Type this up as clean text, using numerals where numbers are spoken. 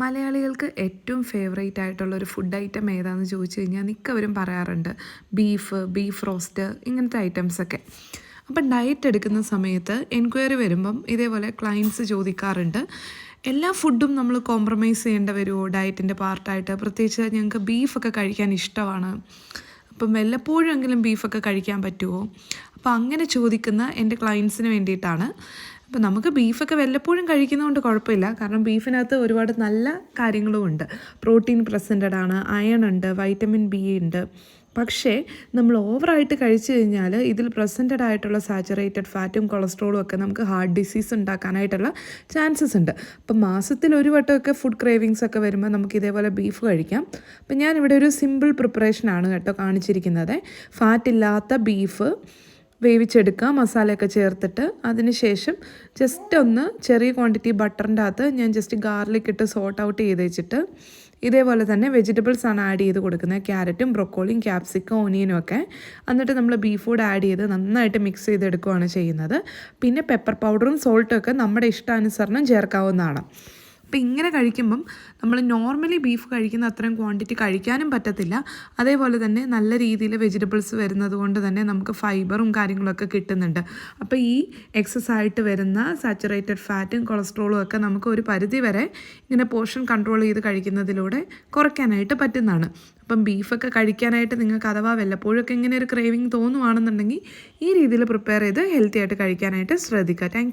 മലയാളികൾക്ക് ഏറ്റവും ഫേവറേറ്റ് ആയിട്ടുള്ളൊരു ഫുഡ് ഐറ്റം ഏതാണെന്ന് ചോദിച്ചു കഴിഞ്ഞാൽ മിക്കവരും പറയാറുണ്ട് ബീഫ് റോസ്റ്റ് ഇങ്ങനത്തെ ഐറ്റംസൊക്കെ. അപ്പം ഡയറ്റ് എടുക്കുന്ന സമയത്ത് എൻക്വയറി വരുമ്പം ഇതേപോലെ ക്ലയൻറ്റ്സ് ചോദിക്കാറുണ്ട്, എല്ലാ ഫുഡും നമ്മൾ കോംപ്രമൈസ് ചെയ്യേണ്ട വരുമോ ഡയറ്റിൻ്റെ പാർട്ടായിട്ട്? പ്രത്യേകിച്ച് ഞങ്ങൾക്ക് ബീഫൊക്കെ കഴിക്കാൻ ഇഷ്ടമാണ്, അപ്പം വല്ലപ്പോഴെങ്കിലും ബീഫൊക്കെ കഴിക്കാൻ പറ്റുമോ? അപ്പോൾ അങ്ങനെ ചോദിക്കുന്ന എൻ്റെ ക്ലയൻറ്റ്സിന് വേണ്ടിയിട്ടാണ്. അപ്പോൾ നമുക്ക് ബീഫൊക്കെ വല്ലപ്പോഴും കഴിക്കുന്നതുകൊണ്ട് കുഴപ്പമില്ല, കാരണം ബീഫിനകത്ത് ഒരുപാട് നല്ല കാര്യങ്ങളും ഉണ്ട്. പ്രോട്ടീൻ പ്രസൻറ്റഡ് ആണ്, അയൺ ഉണ്ട്, വൈറ്റമിൻ ബി ഉണ്ട്. പക്ഷേ നമ്മൾ ഓവറായിട്ട് കഴിച്ചു കഴിഞ്ഞാൽ ഇതിൽ പ്രസൻറ്റഡ് ആയിട്ടുള്ള സാച്ചുറേറ്റഡ് ഫാറ്റും കൊളസ്ട്രോളും ഒക്കെ നമുക്ക് ഹാർട്ട് ഡിസീസ് ഉണ്ടാക്കാനായിട്ടുള്ള ചാൻസസ് ഉണ്ട്. അപ്പം മാസത്തിൽ ഒരു വട്ടമൊക്കെ ഫുഡ് ക്രേവിങ്സ് ഒക്കെ വരുമ്പോൾ നമുക്ക് ഇതേപോലെ ബീഫ് കഴിക്കാം. അപ്പം ഞാനിവിടെ ഒരു സിമ്പിൾ പ്രിപ്പറേഷനാണ് കേട്ടോ കാണിച്ചിരിക്കുന്നത്. ഫാറ്റില്ലാത്ത ബീഫ് വേവിച്ചെടുക്കുക, മസാലയൊക്കെ ചേർത്തിട്ട്. അതിന് ശേഷം ജസ്റ്റ് ഒന്ന് ചെറിയ ക്വാണ്ടിറ്റി ബട്ടറിൻ്റെ അകത്ത് ഞാൻ ജസ്റ്റ് ഗാർലിക് ഇട്ട് സോട്ട് ഔട്ട് ചെയ്ത് വെച്ചിട്ട് ഇതേപോലെ തന്നെ വെജിറ്റബിൾസ് ആണ് ആഡ് ചെയ്ത് കൊടുക്കുന്നത്. ക്യാരറ്റും ബ്രൊക്കോളിയും ക്യാപ്സിക്കം ഓനിയനും ഒക്കെ. എന്നിട്ട് നമ്മൾ ബീഫ് കൂടെ ആഡ് ചെയ്ത് നന്നായിട്ട് മിക്സ് ചെയ്തെടുക്കുകയാണ് ചെയ്യുന്നത്. പിന്നെ പെപ്പർ പൗഡറും സോൾട്ടും ഒക്കെ നമ്മുടെ ഇഷ്ടാനുസരണം ചേർക്കാവുന്നതാണ്. അപ്പോൾ ഇങ്ങനെ കഴിക്കുമ്പം നമ്മൾ നോർമലി ബീഫ് കഴിക്കുന്ന അത്രയും ക്വാണ്ടിറ്റി കഴിക്കാനും പറ്റത്തില്ല. അതേപോലെ തന്നെ നല്ല രീതിയിൽ വെജിറ്റബിൾസ് വരുന്നത് കൊണ്ട് തന്നെ നമുക്ക് ഫൈബറും കാര്യങ്ങളൊക്കെ കിട്ടുന്നുണ്ട്. അപ്പോൾ ഈ എക്സസ് ആയിട്ട് വരുന്ന സാച്ചുറേറ്റഡ് ഫാറ്റും കൊളസ്ട്രോളും ഒക്കെ നമുക്ക് ഒരു പരിധി വരെ ഇങ്ങനെ പോർഷൻ കൺട്രോൾ ചെയ്ത് കഴിക്കുന്നതിലൂടെ കുറയ്ക്കാനായിട്ട് പറ്റുന്നതാണ്. അപ്പം ബീഫൊക്കെ കഴിക്കാനായിട്ട് നിങ്ങൾക്ക് അഥവാ വല്ലപ്പോഴൊക്കെ ഇങ്ങനെ ഒരു ക്രേവിങ് തോന്നുവാണെന്നുണ്ടെങ്കിൽ ഈ രീതിയിൽ പ്രിപ്പയർ ചെയ്ത് ഹെൽത്തി ആയിട്ട് കഴിക്കാനായിട്ട് ശ്രദ്ധിക്കുക.